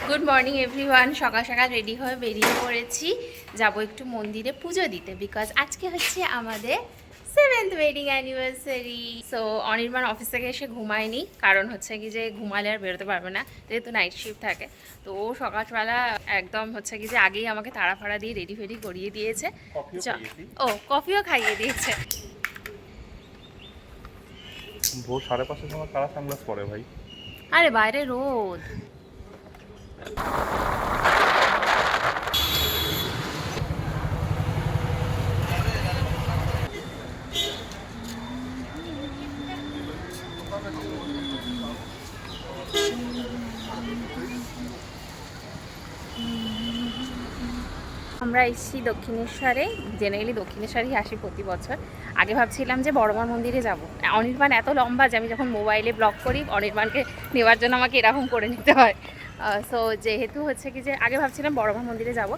Good morning everyone. সকাল সকাল ready হয়ে বেরিয়ে পড়েছি, যাব একটু মন্দিরে পুজো দিতে, বিকজ আজকে হচ্ছে আমাদের 7th wedding anniversary. So Anirban office থেকে এসে ঘুমায়নি, কারণ হচ্ছে কি যে ঘুমালে আর বেরোতে পারবে না, যেহেতু নাইট শিফট থাকে। তো ও সকালবেলা একদম হচ্ছে কি যে আগেই আমাকে তাড়া ফাড়া দিয়ে রেডি ফেডি করিয়ে দিয়েছে। ও কফিও খাইয়ে দিয়েছে। ভোর 5:30 সময় কারা সানগ্লাস পরে ভাই? আরে বাইরে রোদ। আমরা এসেছি দক্ষিণেশ্বরে। জেনারেলি দক্ষিণেশ্বরেই আসি প্রতি বছর। আগে ভাবছিলাম যে বড়মা মন্দিরে যাব। অনির্বাণ এত লম্বা যে আমি যখন মোবাইলে ব্লগ করি অনির্বাণকে নেওয়ার জন্য আমাকে এরকম করে নিতে হয়। সো যেহেতু হচ্ছে কি যে আগে ভাবছিলাম বড়মা মন্দিরে যাব,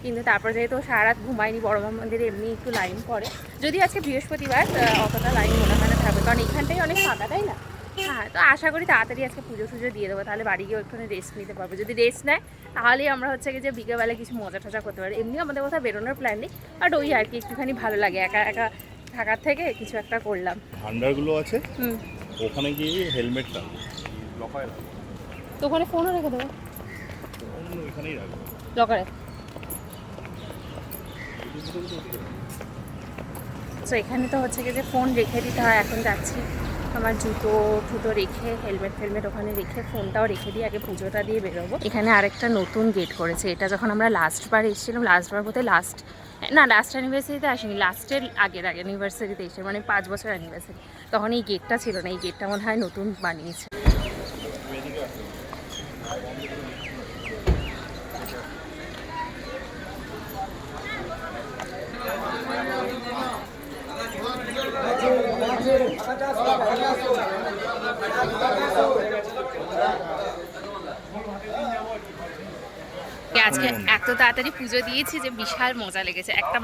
কিন্তু তারপর যেহেতু সারা রাত ঘুমাইনি, বড়মা মন্দিরে এমনি একটু লাইন পড়ে। যদি আজকে বৃহস্পতিবার অতটা লাইন মনে হয় না থাকবে, কারণ এখানটাই অনেক ফাঁকা, তাই না? হ্যাঁ, তো আশা করি তাড়াতাড়ি আজকে পুজো টুজো দিয়ে দেবো, তাহলে বাড়ি গিয়ে ওখানে রেস্ট নিতে পারবো। যদি রেস্ট নেয় তাহলেই আমরা হচ্ছে কি যে বিকেলবেলায় কিছু মজা টজা করতে পারি। এমনি আমাদের কোথাও বেরোনোর প্ল্যান নেই, বাট ওই আর কি একটুখানি ভালো লাগে একা একা থাকার থেকে কিছু একটা করলাম। ভান্ডারগুলো আছে, ওখানে গিয়ে হেলমেটটা লকারে রাখো। তো ওখানে ফোনও রেখে দেবো, ওখানেই রাখো লকারে। তো এখানে তো হচ্ছে কি যে ফোন রেখে দিতে হয়। এখন যাচ্ছি আমার জুতো টুতো রেখে, হেলমেট ফেলমেট ওখানে রেখে, ফোনটাও রেখে দিয়ে আগে পুজোটা দিয়ে বেরোবো। এখানে আরেকটা নতুন গেট করেছে। এটা যখন আমরা লাস্টবার এসেছিলাম, লাস্টবার বলতে লাস্ট অ্যানিভার্সারিতে আসিনি, লাস্টের আগের অ্যানিভার্সারিতে এসে, মানে 5 বছর অ্যানিভার্সারি, তখন এই গেটটা ছিল না। এই গেটটা মনে হয় নতুন বানিয়েছে। আজকে এত তাড়াতাড়ি পুজো দিয়েছি যে বিশাল মজা লেগেছে। একটা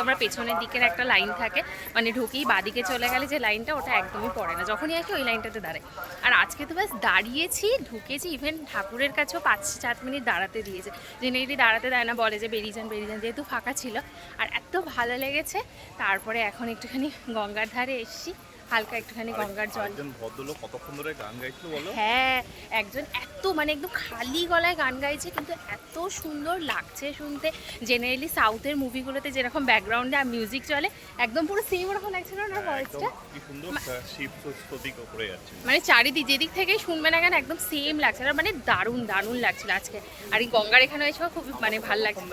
আমরা পেছনের দিকের একটা লাইন থাকে, মানে ঢুকেই বাদিকে চলে গেলে যে লাইনটা, ওটা একদমই পড়ে না, যখনই আসি ওই লাইনটাতে দাঁড়ায়। আর আজকে তো ব্যাস দাঁড়িয়েছি, ঢুকেছি, ইভেন ঠাকুরের কাছেও 5-7 মিনিট দাঁড়াতে দিয়েছে। জেনারেলি দাঁড়াতে দেয় না, বলে যে বেরিয়ে যান, যেহেতু ফাঁকা ছিল। আর এত ভালো লেগেছে। তারপরে এখন একটুখানি গঙ্গার ধারে এসছি, হালকা একটুখানি গঙ্গার জল। একজন ভদ্রলোক কতক্ষণ ধরে গান গাইছিল বলো? হ্যাঁ, একজন এত মানে একদম খালি গলায় গান গাইছে, কিন্তু এত সুন্দর লাগছে শুনতে। জেনারেলি সাউথের মুভিগুলোতে যেরকম ব্যাকগ্রাউন্ডে মিউজিক চলে, একদম পুরো সেম ওরকম লাগছিল না ভয়েসটা। কি সুন্দর শিব স্তুতি করে যাচ্ছে, মানে চারিদিক যেদিক থেকেই শুনবে না কেন একদম সেম লাগছে, আর মানে দারুণ দারুণ লাগছিল আজকে। আর এই গঙ্গার এখানে এসেও খুব মানে ভালো লাগছে।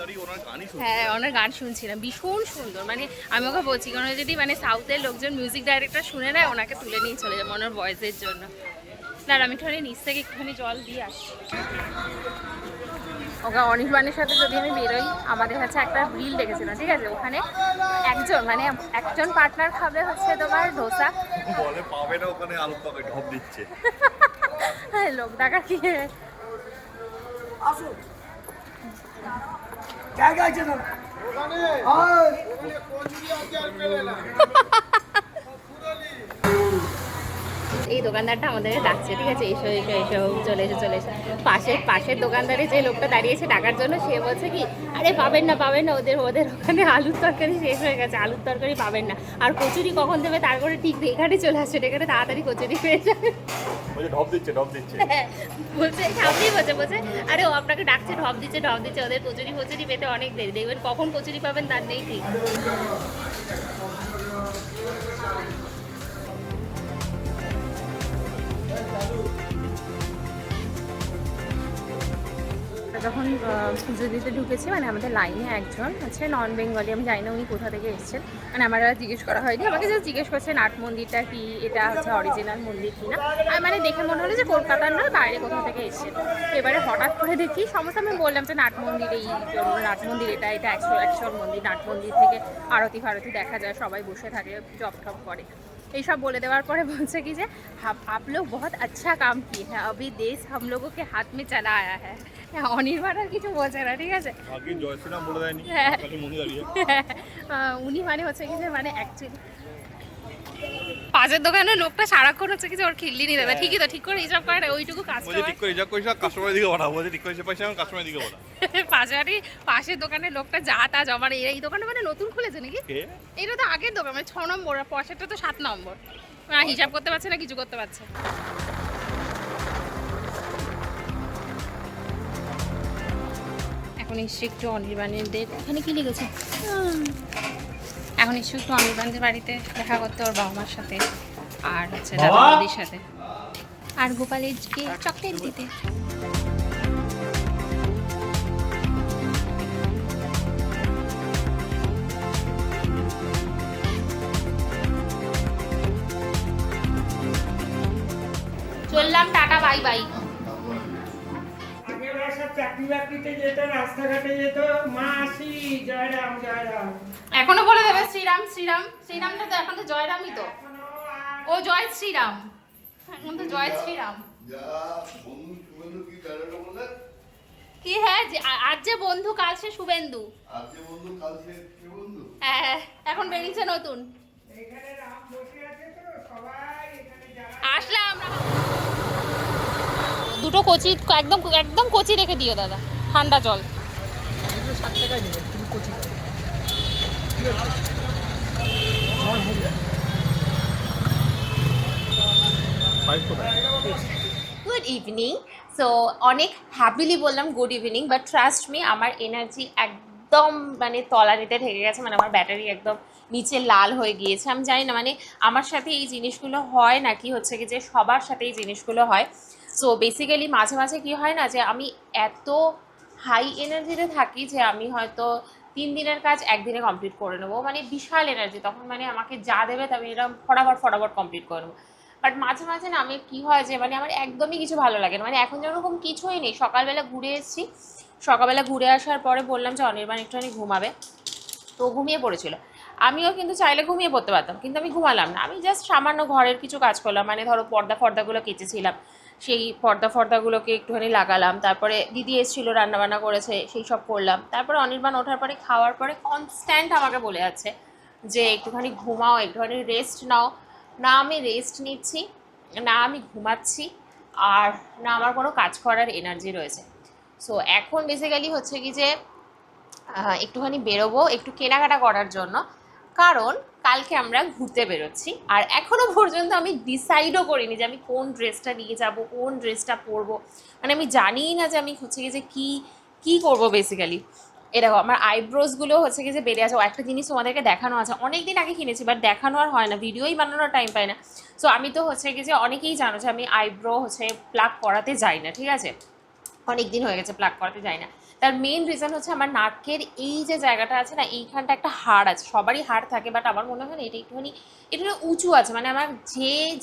হ্যাঁ, ওনার গান শুনছিলাম, ভীষণ সুন্দর। মানে আমি ওকে বলছি, কারণ যদি মানে সাউথের লোকজন মিউজিক ডাইরেক্টর শুনে নেয়, ওনাকে তুলে নিয়ে চলে যাবো ওনার ভয়েসের জন্য। না, আমি একটুখানি নিচ থেকে একটুখানি জল দিয়ে আসি। ওকে অনির্বাণের সাথে যদি আমি বেরোই, আমাদের কাছে একটা রিল দেখেছিলাম, ঠিক আছে? ওখানে একজন পার্টনার খাবে হচ্ছে তোমার ধোসা, বলে পাবে না, ওখানে আলু পাবে ঢপ দিচ্ছে। হ্যাঁ, লোক ডাকা কি আসো জায়গা আছে না ওখানে। ওখানে কোনজি আজকে আর পেলে না। এই দোকানদারটা আমাদের ডাকছে, ঠিক আছে? এসো এসো এসো, চলে এসো চলে এসো। পাশের দোকানদারে যে লোকটা দাঁড়িয়েছে ডাকার জন্য, সে বলছে কি, আরে পাবেন না, ওদের ওখানে আলুর তরকারি শেষ হয়ে গেছে, আলুর তরকারি পাবেন না। আর কচুরি কখন দেবে তারপরে ঠিক এখানে চলে আসছে, এখানে তাড়াতাড়ি কচুরি পেয়ে যাবে। ঢপ দিচ্ছে বলছে সামনেই বলছে আরে ও আপনাকে ডাকছে, ঢপ দিচ্ছে। ওদের কচুরি পেতে অনেক দেরি, দেখবেন কখন কচুরি পাবেন তার নেই ঠিক। যখন পুজো দিতে ঢুকেছি, মানে আমাদের লাইনে একজন আছে নন বেঙ্গলি, আমি জানি না উনি কোথা থেকে এসেছেন, মানে আমার জিজ্ঞেস করা হয়নি, আমাকে জাস্ট জিজ্ঞেস করছে নাট মন্দিরটা কি, এটা হচ্ছে অরিজিনাল মন্দির কিনা। আর মানে দেখে মনে হলো যে কলকাতার নয়, বাইরে কোথা থেকে এসেছে। এবারে হঠাৎ করে দেখি সমস্ত, আমি বললাম যে নাট মন্দির, নাট মন্দির এটা অ্যাকচুয়াল মন্দির। নাট মন্দির থেকে আরতি ফারতি দেখা যায়, সবাই বসে থাকে, জপ টপ করে, এইসব বলে দেওয়ার পরে বলছে কি যে आप लोग बहुत अच्छा काम किए हैं, अभी देश हम लोगों के हाथ में चला आया है। অনির্বাণ আর কিছু বলছে না, ঠিক আছে? উনি মানে হচ্ছে কি যে মানে অ্যাকচুয়ালি পাশের দোকানের লোকটা সারাক্ষণ হচ্ছে কিছু ওর খিল্লি নিয়ে দেবে। ঠিকই তো, ঠিক করে হিসাব করে ওইটুকু বলছে কাস্টমার ঠিক করে হিসাব করিস কাস্টমারের দিকে পাঠাবো, বলছে ঠিক করে হিসাব পয়সা আমি কাস্টমারের দিকে পাঠাবো। পাশের দোকানের লোকটা যা তা জমা নেই। এই দোকানে মানে নতুন খুলেছে নাকি? কে? এটা তো আগের দোকান, মানে 6 নম্বর, আর পাশেরটা তো 7 নম্বর। মানে হিসাব করতে পারছে না, কিছু করতে পারছে। এখন এসছি একটু অনির্বাণীদের, এখানে কি লিখেছে? এখন এসছি একটু অনির্বাণীদের বাড়িতে দেখা করতে, ওর বাবা মার সাথে আর হচ্ছে দাদা বৌদির সাথে, আর গোপালেরকে চকলেট দিতে। চললাম, টাটা, বাই বাই। আগের বার সব চাকরি বাকরিতে যেত, রাস্তাঘাটে যেত, মাসি জয়রাম জয়রাম। এখনো বলে দেবে শ্রীরাম শ্রীরাম। শ্রীরামটা তো এখন তো জয়রামই তো। ও জয় শ্রীরাম, এখন তো জয় শ্রীরাম। কি হ্যাঁ, আজ যে বন্ধু কাল সে শুভেন্দু। হ্যাঁ, এখন বেরিয়েছে নতুন। এখানে রাম বসে আছে তো, সবাই এখানে যারা আসলাম। দুটো কচি, একদম একদম কচি রেখে দিও দাদা, ঠান্ডা জল। Good evening. সো অনেক হ্যাপিলি বললাম good evening, but trust me, আমার এনার্জি একদম মানে তলানিতে ঠেকে গেছে। মানে আমার ব্যাটারি একদম নিচে লাল হয়ে গিয়েছে। আমি জানি না মানে আমার সাথে এই জিনিসগুলো হয় নাকি হচ্ছে কি যে সবার সাথে এই জিনিসগুলো হয়। সো বেসিক্যালি মাঝে মাঝে কি হয় না যে আমি এত হাই এনার্জিতে থাকি যে আমি হয়তো 3 দিনের কাজ একদিনে কমপ্লিট করে নেবো, মানে বিশাল এনার্জি তখন, মানে আমাকে যা দেবে তা আমি এরকম ফটাফট কমপ্লিট করে নেবো। বাট মাঝে মাঝে না আমি কী হয় যে মানে আমার একদমই কিছু ভালো লাগে না। মানে এখন যেরকম কিছুই নেই, সকালবেলা ঘুরে এসেছি, সকালবেলা ঘুরে আসার পরে বললাম যে অনির্বাণ একটুখানি ঘুমাবে, তো ঘুমিয়ে পড়েছিল। আমিও কিন্তু চাইলে ঘুমিয়ে পড়তে পারতাম, কিন্তু আমি ঘুমালাম না। আমি জাস্ট সামান্য ঘরের কিছু কাজ করলাম, মানে ধরো ফর্দাগুলো কেচেছিলাম, সেই ফর্দাগুলোকে একটুখানি লাগালাম। তারপরে দিদি এসেছিলো, রান্নাবান্না করেছে, সেই সব করলাম। তারপরে অনির্বাণ ওঠার পরে খাওয়ার পরে কনস্ট্যান্ট আমাকে বলে যাচ্ছে যে একটুখানি ঘুমাও, একটুখানি রেস্ট নাও। না আমি রেস্ট নিচ্ছি, না আমি ঘুমাচ্ছি, আর না আমার কোনো কাজ করার এনার্জি রয়েছে। সো এখন বেসিক্যালি হচ্ছে কি যে একটুখানি বেরোবো একটু কেনাকাটা করার জন্য, কারণ কালকে আমরা ঘুরতে বেরোচ্ছি। আর এখনও পর্যন্ত আমি ডিসাইডও করিনি যে আমি কোন ড্রেসটা নিয়ে যাব, কোন ড্রেসটা পরবো। মানে আমি জানিই না যে আমি হচ্ছে কি যে কী করবো বেসিক্যালি। এরকম আমার আইব্রোসগুলো হচ্ছে কি যে বেড়ে আছে। একটা জিনিস তোমাদেরকে দেখানো আছে, অনেক দিন আগে কিনেছি, বাট দেখানো আর হয় না, ভিডিওই বানানোর টাইম পাই না। সো আমি তো হচ্ছে কি যে অনেকেই জানো যে আমি আইব্রো হচ্ছে প্লাক করাতে যাই না, ঠিক আছে, অনেক দিন হয়ে গেছে প্লাক করাতে যাই না। তার মেন রিজন হচ্ছে আমার নাকের এই যে জায়গাটা আছে না, এইখানটা একটা হাড় আছে, সবারই হাড় থাকে, বাট আমার মনে হয় না এটা একটুখানি উঁচু আছে। মানে আমার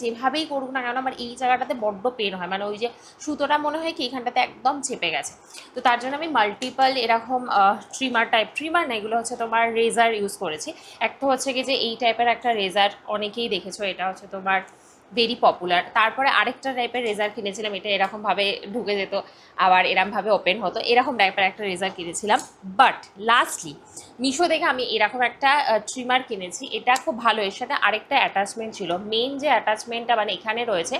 যেভাবেই করুক না কেন আমার এই জায়গাটাতে বড্ড পেন হয়, মানে ওই যে সুতোটা মনে হয় কি এইখানটাতে একদম চেপে গেছে। তো তার জন্য আমি মাল্টিপল এরকম ট্রিমার না, এগুলো হচ্ছে তোমার রেজার ইউজ করেছি। একটা হচ্ছে কি যে এই টাইপের একটা রেজার, অনেকেই দেখেছো, এটা হচ্ছে তোমার ভেরি পপুলার। তারপরে আরেকটা টাইপের রেজার কিনেছিলাম, এটা এরকমভাবে ঢুকে যেত, আবার এরকমভাবে ওপেন হতো, এরকম টাইপের একটা রেজার কিনেছিলাম। বাট লাস্টলি মিশো থেকে আমি এরকম একটা ট্রিমার কিনেছি, এটা খুব ভালো। এর সাথে আরেকটা অ্যাটাচমেন্ট ছিল, মেন যে অ্যাটাচমেন্টটা মানে এখানে রয়েছে,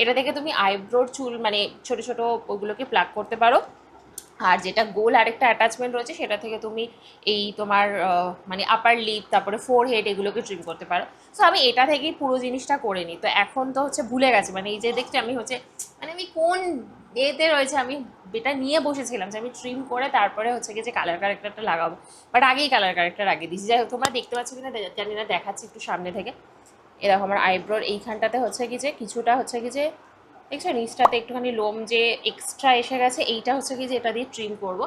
এটা থেকে তুমি আইব্রোর চুল মানে ছোটো ছোটো ওইগুলোকে প্লাগ করতে পারো। আর যেটা গোল আরেকটা অ্যাটাচমেন্ট রয়েছে সেটা থেকে তুমি এই তোমার মানে আপার লিপ, তারপরে ফোরহেড, এগুলোকে ট্রিম করতে পারো। সো আমি এটা থেকেই পুরো জিনিসটা করে নিই। তো এখন তো হচ্ছে ভুলে গেছি, মানে এই যে দেখছি আমি হচ্ছে মানে আমি কোন এতে রয়েছে, আমি এটা নিয়ে বসেছিলাম যে আমি ট্রিম করে তারপরে হচ্ছে কি যে কালার কারেক্টারটা লাগাবো, বাট আগেই কালার কারেক্টার লাগিয়ে দিয়েছি। যাই হোক, তোমরা দেখতে পাচ্ছ কিনা জানি না, দেখাচ্ছি একটু সামনে থেকে। এরকম আমার আইব্রোর এইখানটাতে হচ্ছে কি যে কিছুটা হচ্ছে কি যে দেখছো নিচটাতে একটুখানি লোম যে এক্সট্রা এসে গেছে, এইটা হচ্ছে কি যে এটা দিয়ে ট্রিম করব।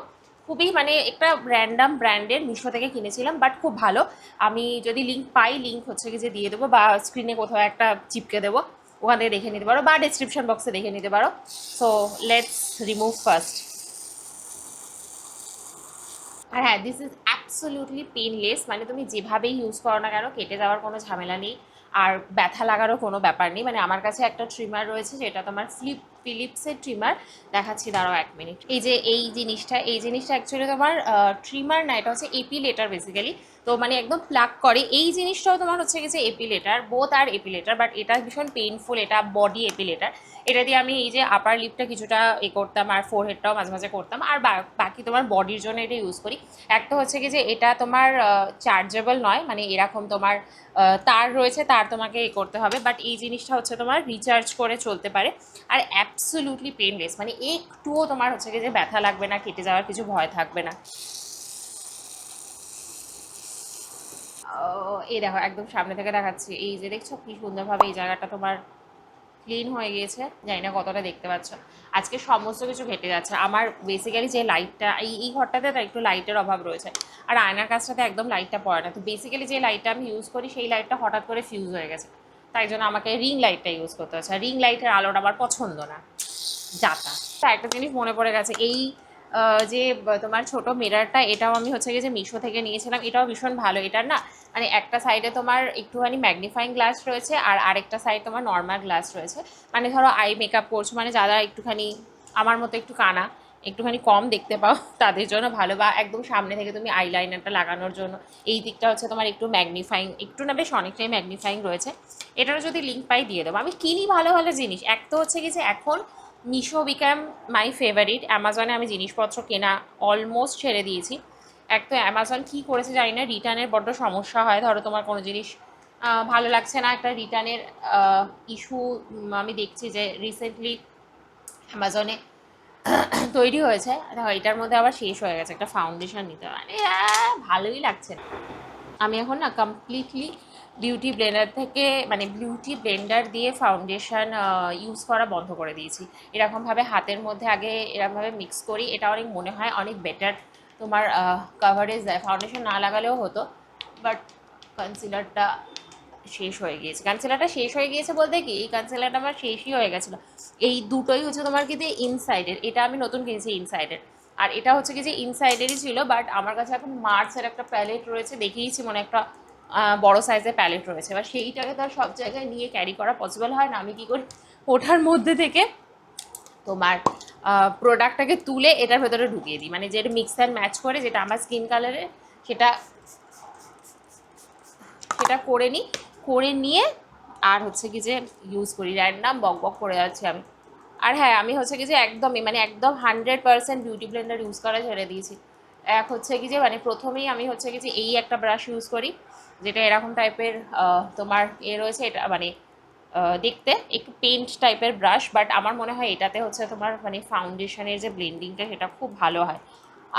খুবই মানে একটা র্যান্ডাম ব্র্যান্ডের, মিশো থেকে কিনেছিলাম, বাট খুব ভালো। আমি যদি লিঙ্ক পাই, লিঙ্ক হচ্ছে কি যে দিয়ে দেবো, বা স্ক্রিনে কোথাও একটা চিপকে দেবো, ওখান থেকে দেখে নিতে পারো, বা ডেসক্রিপশন বক্সে দেখে নিতে পারো। So let's remove first. আর হ্যাঁ, দিস ইজ অ্যাবসোলিউটলি পেনলেস, মানে তুমি যেভাবেই ইউজ করো না কেন কেটে যাওয়ার কোনো ঝামেলা নেই, আর ব্যথা লাগারও কোনো ব্যাপার নেই। মানে আমার কাছে একটা ট্রিমার রয়েছে যেটা তোমার ফিলিপসের ট্রিমার, দেখাচ্ছি দাঁড়াও 1 মিনিট। এই যে এই জিনিসটা অ্যাকচুয়ালি তোমার ট্রিমার না, এটা হচ্ছে এপিলেটার বেসিক্যালি। তো মানে একদম প্লাক করে। এই জিনিসটাও তোমার হচ্ছে গেছে এপিলেটার, বোথ আর এপিলেটার, বাট এটা ভীষণ পেইনফুল, এটা বডি এপিলেটার। এটা দিয়ে আমি এই যে আপার লিপটা কিছুটা করতাম, আর ফোরহেডটাও মাঝে মাঝে করতাম, আর বাকি তোমার বডির জন্য এটা ইউজ করি। একটা হচ্ছে কি যে এটা তোমার চার্জেবল নয়, মানে এরকম তোমার তার রয়েছে, তার তোমাকে করতে হবে, বাট এই জিনিসটা হচ্ছে তোমার রিচার্জ করে চলতে পারে। আর অ্যাবসোলুটলি পেনলেস, মানে একটুও তোমার হচ্ছে কি যে ব্যথা লাগবে না, কেটে যাওয়ার কিছু ভয় থাকবে না। এই দেখো একদম সামনে থেকে দেখাচ্ছি, এই যে দেখছো কি সুন্দরভাবে এই জায়গাটা তোমার ক্লিন হয়ে গিয়েছে। জানি না কতটা দেখতে পাচ্ছ, আজকে সমস্ত কিছু ঘেটে যাচ্ছে আমার। বেসিক্যালি যে লাইটটা এই ঘরটাতে তার একটু লাইটের অভাব রয়েছে, আর আয়নার কাছটাতে একদম লাইটটা পড়ে না। তো বেসিক্যালি যে লাইটটা আমি ইউজ করি সেই লাইটটা হঠাৎ করে ফিউজ হয়ে গেছে, তাই জন্য আমাকে রিং লাইটটা ইউজ করতে হচ্ছে। আর রিং লাইটের আলোটা আমার পছন্দ না, যাতা। তা একটা জিনিস মনে পড়ে গেছে, এই যে তোমার ছোট মিররটা, এটাও আমি হচ্ছে গিয়ে যে মিশো থেকে নিয়েছিলাম। এটাও ভীষণ ভালো। এটার না মানে একটা সাইডে তোমার একটুখানি ম্যাগনিফাইং গ্লাস রয়েছে, আর আরেকটা সাইড তোমার নর্মাল গ্লাস রয়েছে। মানে ধরো আই মেকআপ করছো, মানে যারা একটুখানি আমার মতো একটু কানা, একটুখানি কম দেখতে পাও, তাদের জন্য ভালো। বা একদম সামনে থেকে তুমি আইলাইনারটা লাগানোর জন্য এই দিকটা হচ্ছে তোমার একটু ম্যাগনিফাইং, একটু না বেশ অনেকটাই ম্যাগনিফাইং রয়েছে। এটারও যদি লিঙ্ক পাই দিয়ে দেবো। আমি কিনি ভালো ভালো জিনিস। এক তো হচ্ছে কি যে এখন মিশো বিকাম মাই ফেভারিট। অ্যামাজনে আমি জিনিসপত্র কেনা অলমোস্ট ছেড়ে দিয়েছি। এক তো অ্যামাজন কী করেছে জানি না, রিটার্নের বড্ড সমস্যা হয়। ধরো তোমার কোনো জিনিস ভালো লাগছে না, একটা রিটার্নের ইস্যু আমি দেখছি যে রিসেন্টলি অ্যামাজনে তৈরি হয়েছে। দেখো এটার মধ্যে আবার শেষ হয়ে গেছে, একটা ফাউন্ডেশন নিতে, মানে ভালোই লাগছে না। আমি এখন না কমপ্লিটলি বিউটি ব্লেন্ডার থেকে, মানে বিউটি ব্লেন্ডার দিয়ে ফাউন্ডেশন ইউজ করা বন্ধ করে দিয়েছি। এরকমভাবে হাতের মধ্যে আগে এরকমভাবে মিক্স করি, এটা অনেক মনে হয় অনেক বেটার তোমার কাভারেজ দেয়। ফাউন্ডেশন না লাগালেও হতো, বাট কনসিলারটা শেষ হয়ে গিয়েছে। কনসিলারটা শেষ হয়ে গিয়েছে বলতে কি, এই কনসিলারটা আমার শেষই হয়ে গেছিলো। এই দুটোই হচ্ছে তোমার কি যে ইনসাইডের, এটা আমি নতুন কিনেছি ইনসাইডের, আর এটা হচ্ছে কি যে ইনসাইডেরই ছিল। বাট আমার কাছে এখন মার্সের একটা প্যালেট রয়েছে, দেখিয়েছি মনে একটা বড় সাইজের প্যালেট রয়েছে। এবার সেইটাকে তো আর সব জায়গায় নিয়ে ক্যারি করা পসিবল হয় না। আমি কী করি, ওঠার মধ্যে থেকে তোমার প্রোডাক্টটাকে তুলে এটার ভেতরে ঢুকিয়ে দিই, মানে যেটা মিক্স অ্যান্ড ম্যাচ করে, যেটা আমার স্কিন কালারে সেটা সেটা করে নিই, করে নিয়ে আর হচ্ছে কি যে ইউজ করি। র্যান্ডাম বক বক করে যাচ্ছি আমি। আর হ্যাঁ, আমি হচ্ছে কি যে একদমই মানে একদম 100% বিউটি ব্লেন্ডার ইউজ করা ছেড়ে দিয়েছি। এক হচ্ছে কি যে মানে প্রথমেই আমি হচ্ছে কি যে এই একটা ব্রাশ ইউজ করি, যেটা এরকম টাইপের তোমার রয়েছে। এটা মানে দেখতে একটু পেন্ট টাইপের ব্রাশ, বাট আমার মনে হয় এটাতে হচ্ছে তোমার মানে ফাউন্ডেশনের যে ব্লেন্ডিংটা সেটা খুব ভালো হয়।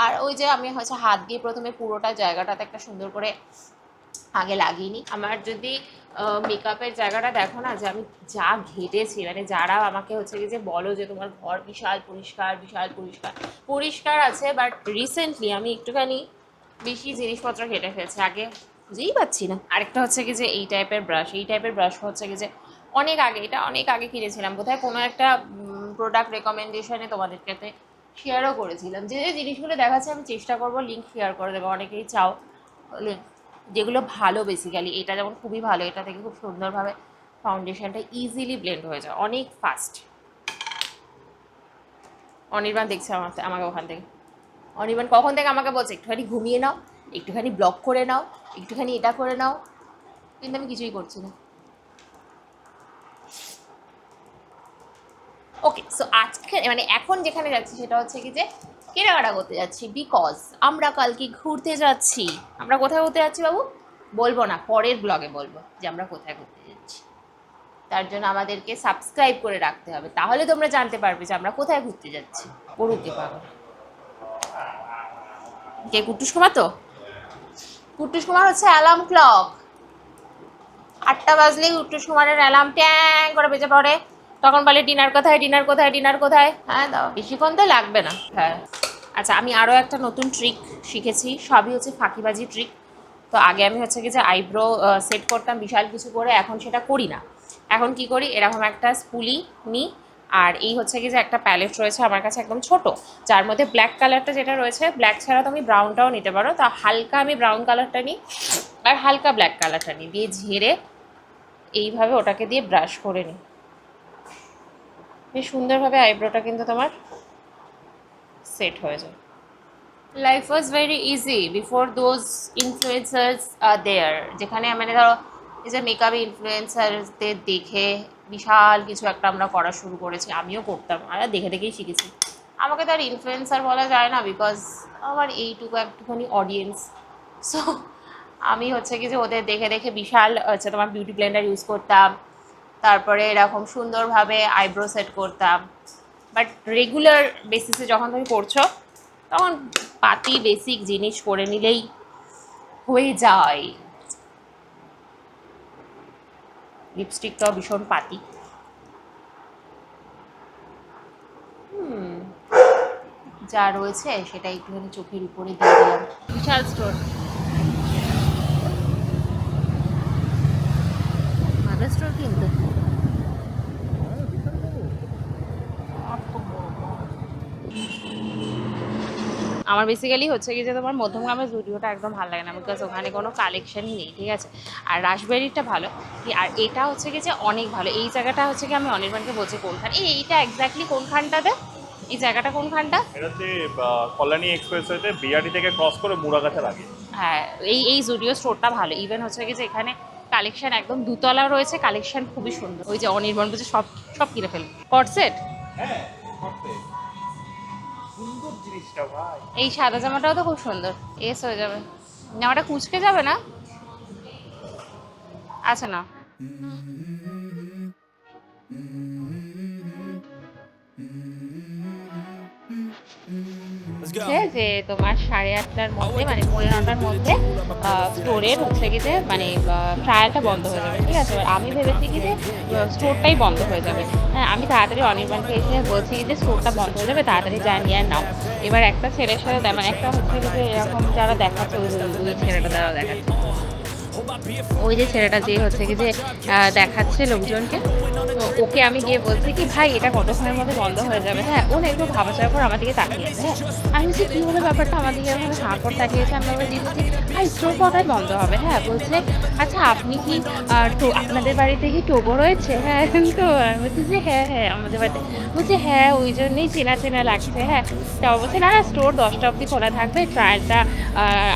আর ওই যে আমি হচ্ছে হাত দিয়ে প্রথমে পুরোটা জায়গাটাতে একটা সুন্দর করে আগে লাগিয়ে নিই। আমার যদি মেকআপের জায়গাটা দেখো না, যে আমি যা ঘেটেছি, মানে যারা আমাকে হচ্ছে কি যে বলো যে তোমার ঘর বিশাল পরিষ্কার, বিশাল পরিষ্কার, পরিষ্কার আছে, বাট রিসেন্টলি আমি একটুখানি বেশি জিনিসপত্র ঘেটে ফেলছি, আগে বুঝেই পাচ্ছি না। আরেকটা হচ্ছে কি যে এই টাইপের ব্রাশ, এই টাইপের ব্রাশ হচ্ছে কি যে অনেক আগে, এটা অনেক আগে কিনেছিলাম, কোথায় কোনো একটা প্রোডাক্ট রেকমেন্ডেশনে তোমাদের সাথে শেয়ারও করেছিলাম। যে যে জিনিসগুলো দেখাচ্ছে আমি চেষ্টা করবো লিঙ্ক শেয়ার করে দেবো, অনেকেই চাও লিঙ্ক, যেগুলো ভালো। বেসিক্যালি এটা যেমন খুবই ভালো, এটা থেকে খুব সুন্দরভাবে ফাউন্ডেশনটা ইজিলি ব্লেন্ড হয়ে যায়, অনেক ফাস্ট। অনির্বাণ দেখছে আমাকে ওখান থেকে। অনির্বাণ কখন থেকে আমাকে বলছে একটুখানি ঘুমিয়ে নাও, একটুখানি ব্লক করে নাও, একটুখানি এটা করে নাও, কিন্তু আমি কিছুই করছি না। ওকে, সো আজকে মানে এখন যেখানে যাচ্ছি সেটা হচ্ছে কি যে কেনাকাটা করতে যাচ্ছি, বিকজ আমরা কালকে ঘুরতে যাচ্ছি। আমরা কোথায় ঘুরতে যাচ্ছি বাবু বলবো না, পরের ব্লগে বলবো যে আমরা কোথায় ঘুরতে যাচ্ছি। তার জন্য আমাদেরকে সাবস্ক্রাইব করে রাখতে হবে, তাহলে তোমরা জানতে পারবে যে আমরা কোথায় ঘুরতে যাচ্ছি। পড়ুকে পাগল কে, কুট্টুস কুমার? তো কুট্টুস কুমার হচ্ছে অ্যালার্ম ক্লক। 8টা বাজলেই কুট্টুস কুমারের অ্যালার্ম ট্যাং করে বেজে পড়ে, তখন বলে ডিনার কোথায়, ডিনার কোথায়, ডিনার কোথায়। হ্যাঁ দাও, বেশিক্ষণ তো লাগবে না। হ্যাঁ আচ্ছা, আমি আরও একটা নতুন ট্রিক শিখেছি, সবই হচ্ছে ফাঁকিবাজি ট্রিক। তো আগে আমি হচ্ছে কি যে আইব্রো সেট করতাম বিশাল কিছু করে, এখন সেটা করি না। এখন কি করি, এরকম একটা স্পুলি নিই, আর এই হচ্ছে কি যে একটা প্যালেট রয়েছে আমার কাছে একদম ছোট, যার মধ্যে ব্ল্যাক কালারটা যেটা রয়েছে, ব্ল্যাক ছাড়া তুমি ব্রাউনটাও নিতে পারো, তা হালকা আমি ব্রাউন কালারটা নিই আর হালকা ব্ল্যাক কালারটা নিই, দিয়ে ঝেড়ে এইভাবে ওটাকে দিয়ে ব্রাশ করে নিই। বেশ সুন্দরভাবে আইব্রোটা কিন্তু তোমার সেট হয়ে যায়। Life was very easy before those influencers are there, যেখানে মানে ধরো এই যে মেকআপ ইনফ্লুয়েন্সারদের দেখে বিশাল কিছু একটা আমরা করা শুরু করেছি, আমিও করতাম, আর দেখে দেখেই শিখেছি। আমাকে তো আর ইনফ্লুয়েন্সার বলা যায় না, বিকজ আমার এইটুকু একটুখানি অডিয়েন্স। সো আমি হচ্ছে কি যে ওদের দেখে দেখে বিশাল হচ্ছে তোমার বিউটি ব্লেন্ডার ইউজ করতাম, তারপরে এরকম সুন্দরভাবে আইব্রো সেট করতাম। বাট রেগুলার বেসিসে যখন তুমি করছো তখন পাতি বেসিক জিনিস করে নিলেই হয়ে যায়। লিপস্টিকটাও ভীষণ পাতি। যা রয়েছে সেটা একটুখানি চোখের উপরে দিয়ে দিলাম। বিশাল স্টোর, ভালো স্টোর কিন্তু। আমার বেসিক্যালি হচ্ছে কি যে তোমার মধ্যমগ্রামের জুডিওটা একদম ভালো লাগে না, বিকজ ওখানে কোনো কালেকশনই নেই, ঠিক আছে। আর রাসবেরিটা ভালো, আর এটা হচ্ছে কি যে অনেক ভালো। এই জায়গাটা হচ্ছে কি আমি অনির্বাণকে বলছি কোনখান, এইটা এক্স্যাক্টলি কোনখানটাতে, এই জায়গাটা কোনখানটা? এটাতে কল্যাণী এক্সপ্রেসওয়েতে বিআরটি থেকে ক্রস করে মুড়াগাছার আগে। হ্যাঁ, এই জুডিও স্টোরটা ভালো। ইভেন হচ্ছে কি যে এখানে কালেকশন একদম দুতলা রয়েছে, কালেকশন খুবই সুন্দর। ওই যে অনির্বাণ বলছে সব সব কিনে ফেলবে কটসেট। হ্যাঁ, সুন্দর জিনিসটা ভাই। এই সাদা জামাটাও তো খুব সুন্দর, এস হয়ে যাবে। জামাটা কুচকে যাবে না? আচ্ছা না, হচ্ছে যে তোমার 8:30টার মধ্যে মানে 9:30টার মধ্যে স্টোরের হচ্ছে কি যে মানে ট্রায়ালটা বন্ধ হয়ে যাবে, ঠিক আছে। এবার আমি ভেবেছি কি যে স্টোরটাই বন্ধ হয়ে যাবে। হ্যাঁ, আমি তাড়াতাড়ি অনির্বাণকে এসে বলছি কি যে স্টোরটা বন্ধ হয়ে যাবে, তাড়াতাড়ি যা নিয়ে আর নাও। এবার একটা ছেলের সাথে মানে একটা হচ্ছে কি যে এরকম যারা দেখাচ্ছে, ওই ছেলেটা দ্বারা দেখাচ্ছে, ওই যে ছেলেটা যে হচ্ছে কি যে দেখাচ্ছে লোকজনকে, তো ওকে আমি গিয়ে বলছি কি ভাই এটা কতক্ষণের মধ্যে বন্ধ হয়ে যাবে। হ্যাঁ, ও না একটু ভাবাচার পর আমার দিকে তাকিয়েছে। হ্যাঁ, আমি বলছি কী হলো ব্যাপারটা, আমার দিকে ওখানে হাঁ করে তাকিয়েছে। আমি আবার দিয়েছি ভাই স্টোর কটায় বন্ধ হবে। হ্যাঁ, বলছে আচ্ছা আপনি কি আপনাদের বাড়িতে কি টোবো রয়েছে? হ্যাঁ, তো আমি বলছি যে হ্যাঁ হ্যাঁ আমাদের বাড়িতে। বলছে হ্যাঁ ওই জন্যই চেনা চেনা লাগছে। হ্যাঁ, তাও বলছে না না স্টোর 10টা অবধি খোলা থাকবে, ট্রায়ালটা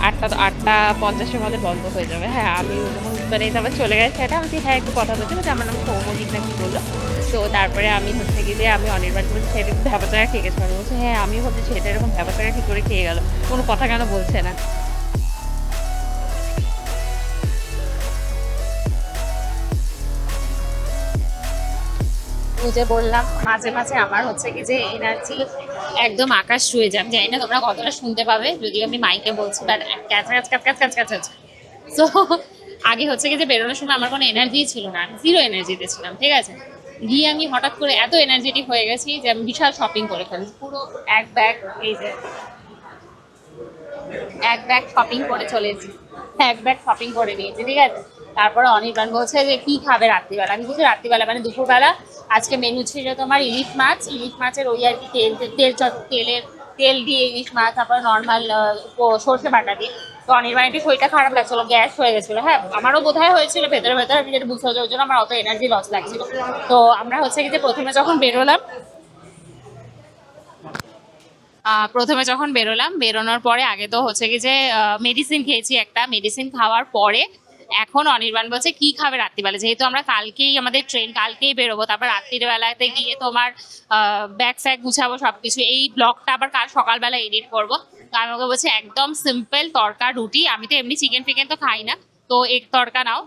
8:50-এর মধ্যে বন্ধ হয়ে যাবে। হ্যাঁ, আমি যখন মানে তারপর চলে গেছে এটা, আমি বলছি হ্যাঁ একটু কথা বলছি, বলছি আমার নাম সৌমজিৎ না কি বললো। তো তারপরে আমি হচ্ছে কি যে আমি অনির্বাণকে বলছি সেটা একটু ভ্যাবাচারা খেয়ে গেছে। আমি বলছি হ্যাঁ আমিও ভাবছি সেটা এরকম ভ্যাবাচারা কী করে খেয়ে গেল, কোনো কথা কেন বলছে না। বুঝে বললাম মাঝে মাঝে আমার হচ্ছে কি যে এনার্জি একদম আকাশ ছুঁয়ে যায়। জানি না তোমরা কতটা শুনতে পাবে যদি আমি মাইকে বলছি, but catch catch catch catch catch catch হচ্ছে। সো আগে হচ্ছে কি যে বেরোনোর সময় আমার কোনো এনার্জিই ছিল না, জিরো এনার্জিতে ছিলাম, ঠিক আছে। গিয়ে আমি হঠাৎ করে এত এনার্জেটিক হয়ে গেছি যে আমি বিশাল শপিং করে ফেলেছি, পুরো এক ব্যাগ, এই যে এক ব্যাগ শপিং করে চলে এসেছি, এক ব্যাগ শপিং করে নিয়েছি, ঠিক আছে। তারপরে অনির্বাণ বলছে যে কি খাবে রাত্রিবেলা, আমি বলছি রাত্রিবেলা মানে দুপুরবেলা আজকে মেনু ছিল তোমার ইলিশ মাছ, ইলিশ মাছের ওই আর কি তেল দিয়ে ইলিশ মাছ, তারপরে নর্মাল সর্ষে বাটা দিয়ে। তো অনির্বাণ একটু শরীরটা খারাপ লাগছিল, গ্যাস হয়ে গেছিলো। হ্যাঁ, আমারও বোধহয় হয়েছিল ভেতরে ভেতরে, আমি যেটা বুঝতে হচ্ছে ওই জন্য আমার অত এনার্জি লস লাগছিল। তো আমরা হচ্ছে কি যে প্রথমে যখন বেরোলাম, বেরোনোর পরে আগে তো হচ্ছে কি যে মেডিসিন খেয়েছি, একটা মেডিসিন খাওয়ার পরে এখন অনির্বাণ বলছে কি খাবে রাত্রিবেলা, যেহেতু আমরা কালকেই আমাদের ট্রেন, কালকেই বেরোবো, তারপর রাত্রিবেলাতে গিয়ে তোমার ব্যাগ ফ্যাগ গুছাবো সবকিছু, এই ব্লগটা আবার কাল সকালবেলা এডিট করবো। তো আমি ওকে বলছি একদম সিম্পল তড়কা রুটি, আমি তো এমনি চিকেন ফিকেন তো খাই না, তো এগ তড়কা নাও,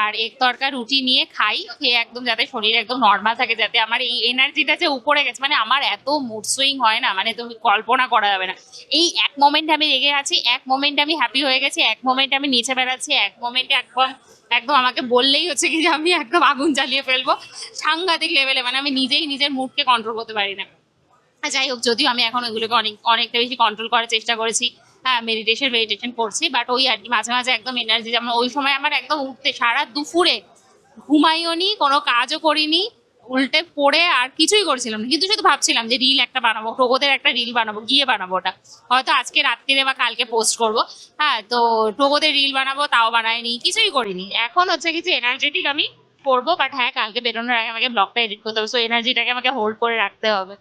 আর এক তরকা রুটি নিয়ে খাই, খেয়ে একদম যাতে শরীর একদম নর্মাল থাকে, যাতে আমার এই এনার্জিটা যে উপরে গেছে, মানে আমার এত মুড সুইং হয় না, মানে তুমি কল্পনা করা যাবে না। এই এক মোমেন্ট আমি রেগে আছি, এক মোমেন্ট আমি হ্যাপি হয়ে গেছি, এক মোমেন্ট আমি নিচে বেড়াচ্ছি, এক মোমেন্টে একদম একদম আমাকে বললেই হচ্ছে কি যে আমি একদম আগুন জ্বালিয়ে ফেলবো সাংঘাতিক লেভেলে, মানে আমি নিজেই নিজের মুডকে কন্ট্রোল করতে পারি না। যাই হোক, যদিও আমি এখন ওইগুলোকে অনেকটা বেশি কন্ট্রোল করার চেষ্টা করেছি। হ্যাঁ, মেডিটেশন করছি, বাট ওই আর কি মাঝে মাঝে একদম এনার্জি, যেমন ওই সময় আমার একদম উঠতে সারা দুপুরে ঘুমাইও নি, কোনো কাজও করিনি, উল্টে পড়ে আর কিছুই করছিলাম না, কিন্তু শুধু ভাবছিলাম যে রিল একটা বানাবো, টোগোদের একটা রিল বানাবো, গিয়ে বানাবো, ওটা হয়তো আজকে রাত্রিরে বা কালকে পোস্ট করবো। হ্যাঁ, তো টোগোদের রিল বানাবো, তাও বানাইনি, কিছুই করিনি। এখন হচ্ছে কিছু এনার্জেটিক আমি করবো, বাট হ্যাঁ কালকে বেরোনোর আগে আমাকে ব্লগটা এডিট করতে হবে, সো এনার্জিটাকে আমাকে হোল্ড করে রাখতে হবে।